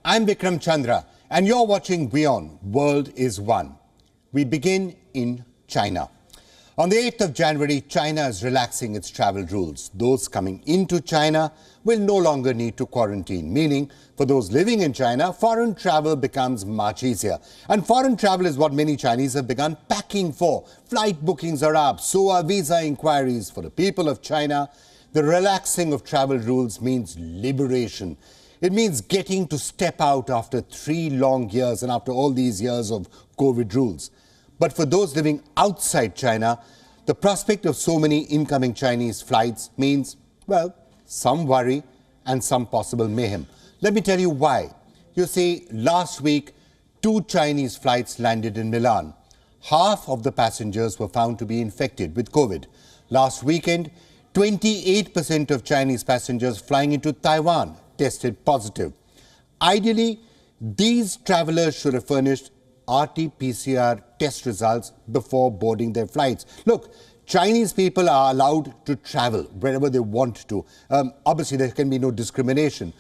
I'm Vikram Chandra, and you're watching WION World is One. We begin in China. On the 8th of January, China is relaxing its travel rules. Those coming into China will no longer need to quarantine, meaning for those living in China, foreign travel becomes much easier. And foreign travel is what many Chinese have begun packing for. Flight bookings are up, so are visa inquiries. For the people of China, the relaxing of travel rules means liberation. It means getting to step out after 3 long years and after all these years of COVID rules. But for those living outside China, the prospect of so many incoming Chinese flights means, well, some worry and some possible mayhem. Let me tell you why. You see, last week, 2 Chinese flights landed in Milan. Half of the passengers were found to be infected with COVID. Last weekend, 28% of Chinese passengers flying into Taiwan tested positive. Ideally, these travelers should have furnished RT-PCR test results before boarding their flights. Look, Chinese people are allowed to travel wherever they want to. Obviously, there can be no discrimination.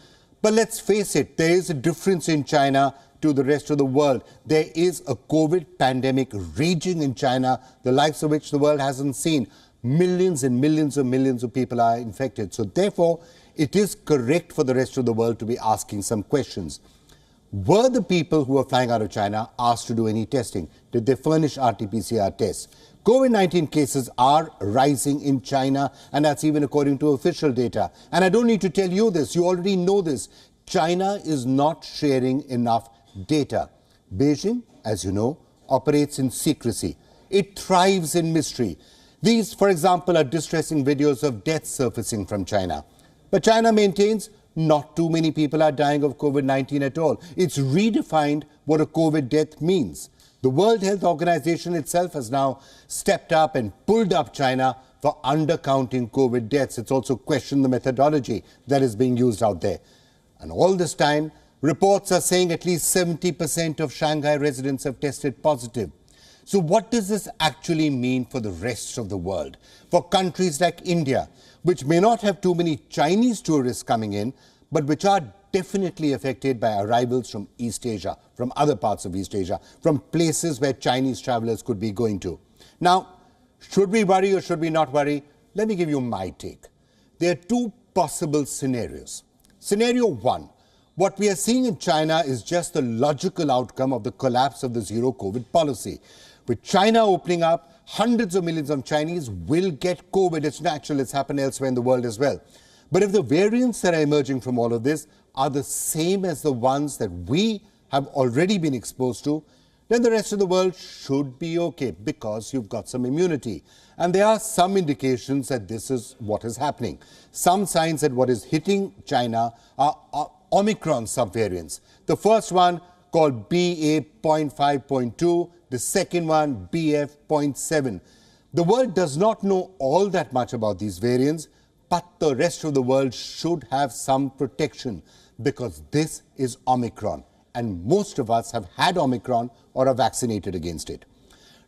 But let's face it, there is a difference in China to the rest of the world. There is a COVID pandemic raging in China, the likes of which the world hasn't seen. Millions and millions of people are infected. So therefore, it is correct for the rest of the world to be asking some questions. Were the people who were flying out of China asked to do any testing? Did they furnish RT-PCR tests? COVID-19 cases are rising in China, and that's even according to official data. And I don't need to tell you this, you already know this. China is not sharing enough data. Beijing, as you know, operates in secrecy. It thrives in mystery. These, for example, are distressing videos of deaths surfacing from China. But China maintains not too many people are dying of COVID-19 at all. It's redefined what a COVID death means. The World Health Organization itself has now stepped up and pulled up China for undercounting COVID deaths. It's also questioned the methodology that is being used out there. And all this time, reports are saying at least 70% of Shanghai residents have tested positive. So what does this actually mean for the rest of the world? For countries like India, which may not have too many Chinese tourists coming in, but which are definitely affected by arrivals from East Asia, from other parts of East Asia, from places where Chinese travelers could be going to. Now, should we worry or should we not worry? Let me give you my take. There are 2 possible scenarios. Scenario 1, what we are seeing in China is just the logical outcome of the collapse of the zero COVID policy. With China opening up, hundreds of millions of Chinese will get COVID. It's natural, it's happened elsewhere in the world as well. But if the variants that are emerging from all of this are the same as the ones that we have already been exposed to, then the rest of the world should be okay because you've got some immunity. And there are some indications that this is what is happening. Some signs that what is hitting China are Omicron subvariants. The first one called BA.5.2, the second one BF.7. The world does not know all that much about these variants, but the rest of the world should have some protection because this is Omicron and most of us have had Omicron or are vaccinated against it.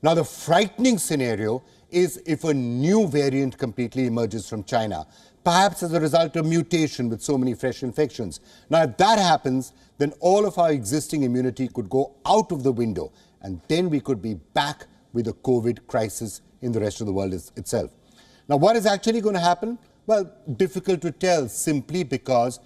Now the frightening scenario is if a new variant completely emerges from China, perhaps as a result of mutation with so many fresh infections. Now if that happens, then all of our existing immunity could go out of the window and then we could be back with a COVID crisis in the rest of the world itself. Now what is actually going to happen? Well, difficult to tell simply because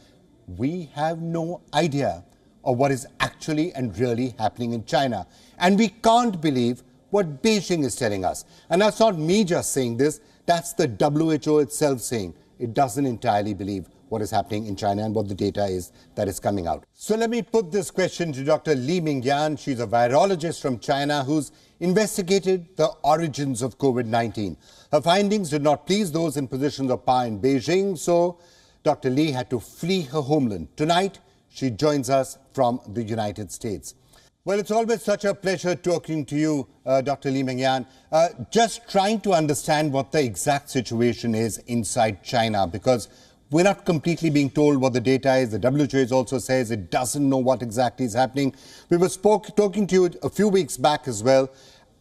we have no idea of what is actually and really happening in China. And we can't believe what Beijing is telling us. And that's not me just saying this, that's the WHO itself saying it doesn't entirely believe what is happening in China and what the data is that is coming out. So let me put this question to Dr. Ming Yan. She's a virologist from China who's investigated the origins of COVID-19. Her findings did not please those in positions of power in Beijing, so Dr. Li had to flee her homeland. Tonight, she joins us from the United States. Well, it's always such a pleasure talking to you, Dr. Ming Yan. Just trying to understand what the exact situation is inside China, because we're not completely being told what the data is. The WHO also says it doesn't know what exactly is happening. We were talking to you a few weeks back as well,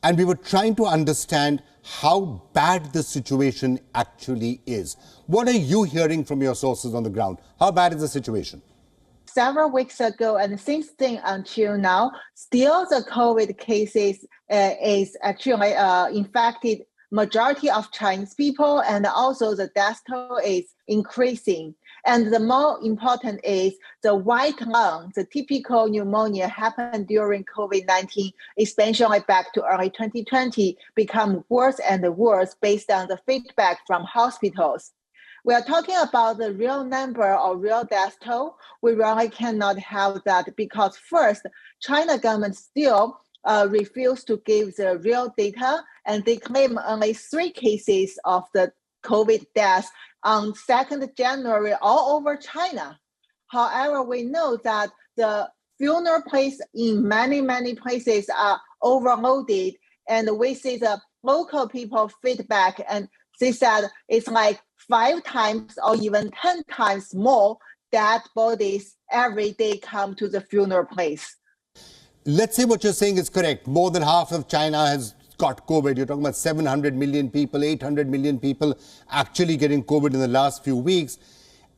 and we were trying to understand how bad the situation actually is. What are you hearing from your sources on the ground? How bad is the situation? several weeks ago, and since then until now, still the COVID cases is actually infected majority of Chinese people, and also the death toll is increasing. And the more important is the white lung, the typical pneumonia happened during COVID-19, especially back to early 2020, become worse and worse based on the feedback from hospitals. We are talking about the real number or real death toll. We really cannot have that because first, China government still refuse to give the real data, and they claim only 3 cases of the COVID deaths on 2nd January all over China. However, we know that the funeral place in many, many places are overloaded, and we see the local people feedback, and they said it's like 5 times or even 10 times more dead bodies every day come to the funeral place. Let's say what you're saying is correct. More than half of China has got COVID. You're talking about 700 million people, 800 million people actually getting COVID in the last few weeks.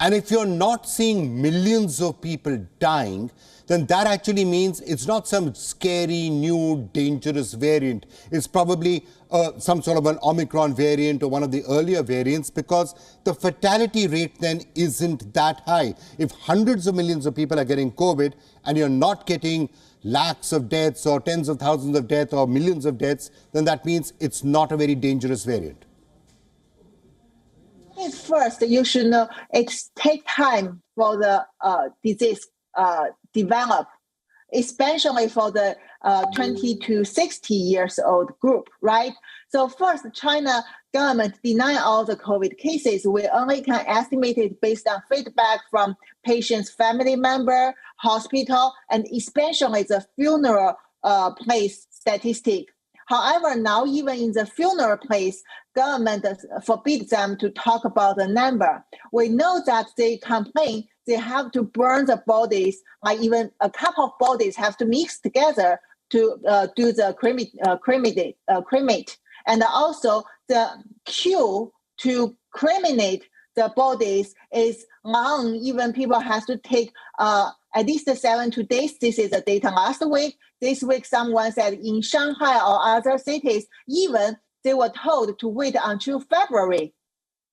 And if you're not seeing millions of people dying, then that actually means it's not some scary, new, dangerous variant. It's probably some sort of an Omicron variant or one of the earlier variants, because the fatality rate then isn't that high. If hundreds of millions of people are getting COVID and you're not getting lakhs of deaths or tens of thousands of deaths or millions of deaths, then that means it's not a very dangerous variant. First, you should know it takes time for the disease develop, especially for the 20 to 60 years old group, right? So first, China government deny all the COVID cases. We only can estimate it based on feedback from patients' family member, hospital, and especially the funeral place statistic. However, now even in the funeral place, government forbids them to talk about the number. We know that they complain they have to burn the bodies, like even a couple of bodies have to mix together to do the cremate. And also the queue to cremate the bodies is long. Even people have to take at least 7 days. This is the data last week. This week, someone said in Shanghai or other cities, even they were told to wait until February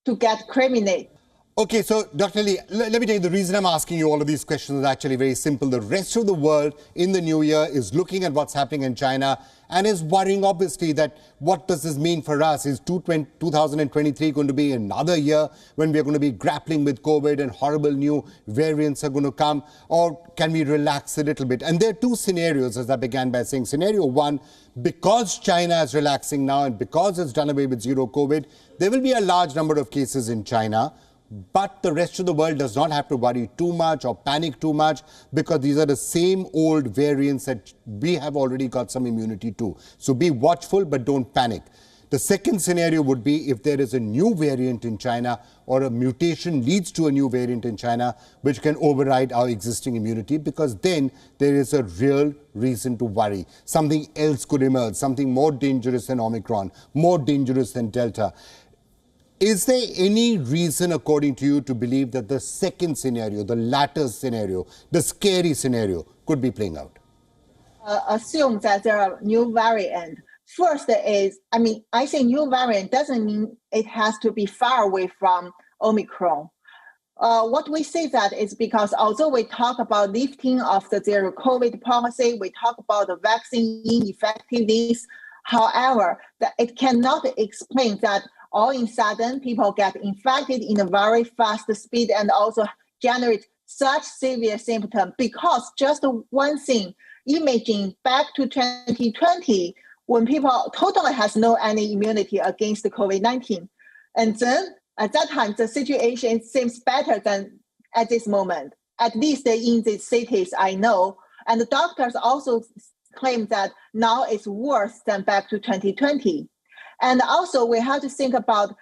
to get cremated. Okay, so Dr. Lee, let me tell you, the reason I'm asking you all of these questions is actually very simple. The rest of the world in the new year is looking at what's happening in China and is worrying, obviously, that what does this mean for us? Is 2023 going to be another year when we're going to be grappling with COVID and horrible new variants are going to come? Or can we relax a little bit? And there are 2 scenarios, as I began by saying. Scenario 1, because China is relaxing now and because it's done away with zero COVID, there will be a large number of cases in China. But the rest of the world does not have to worry too much or panic too much, because these are the same old variants that we have already got some immunity to. So be watchful, but don't panic. The second scenario would be if there is a new variant in China or a mutation leads to a new variant in China, which can override our existing immunity, because then there is a real reason to worry. Something else could emerge, something more dangerous than Omicron, more dangerous than Delta. Is there any reason, according to you, to believe that the second scenario, the latter scenario, the scary scenario, could be playing out? Assume that there are new variants. First is, I say new variant doesn't mean it has to be far away from Omicron. What we say that is because although we talk about lifting of the zero COVID policy, we talk about the vaccine ineffectiveness, however, that it cannot explain that all of a sudden people get infected in a very fast speed and also generate such severe symptoms, because just one thing, imagine back to 2020 when people totally has no any immunity against the COVID-19. And then at that time, the situation seems better than at this moment, at least in the cities I know. And the doctors also claim that now it's worse than back to 2020. And also we have to think about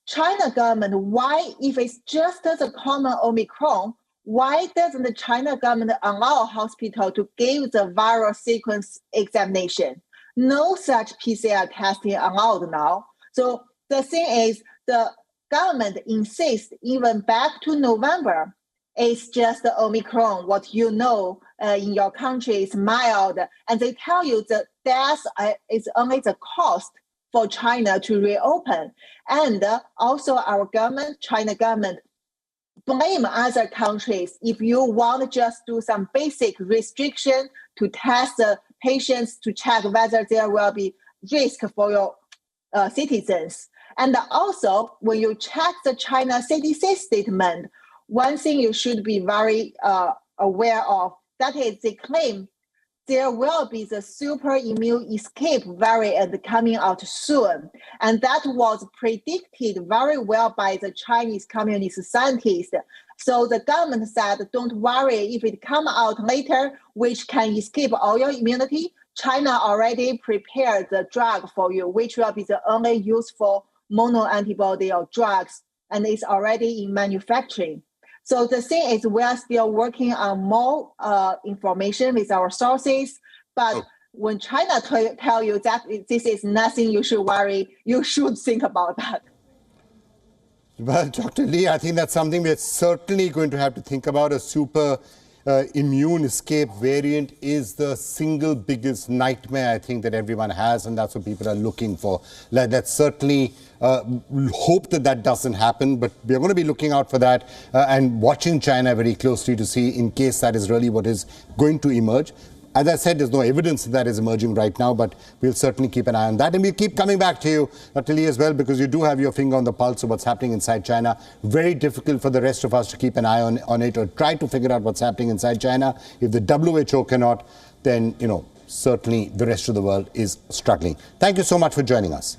China government. Why, if it's just the common Omicron, why doesn't the China government allow hospital to give the viral sequence examination? No such PCR testing allowed now. So the thing is, the government insists even back to November, it's just the Omicron. What you know in your country is mild, and they tell you the death is only the cost for China to reopen. And also our government, China government, blame other countries if you want to just do some basic restriction to test the patients to check whether there will be risk for your citizens. And also, when you check the China CDC statement, one thing you should be very aware of, that is they claim there will be the super immune escape variant coming out soon. And that was predicted very well by the Chinese communist scientists. So the government said, don't worry, if it come out later, which can escape all your immunity, China already prepared the drug for you, which will be the only useful mono antibody or drugs, and it's already in manufacturing. So the thing is, we are still working on more information with our sources, but when China tell you that this is nothing you should worry, you should think about that. Well, Dr. Lee, I think that's something we're certainly going to have to think about. A super immune escape variant is the single biggest nightmare, I think, that everyone has, and that's what people are looking for. Let's certainly hope that that doesn't happen, but we're going to be looking out for that and watching China very closely to see in case that is really what is going to emerge. As I said, there's no evidence that is emerging right now, but we'll certainly keep an eye on that. And we'll keep coming back to you, Dr. Lee, as well, because you do have your finger on the pulse of what's happening inside China. Very difficult for the rest of us to keep an eye on it or try to figure out what's happening inside China. If the WHO cannot, then, certainly the rest of the world is struggling. Thank you so much for joining us.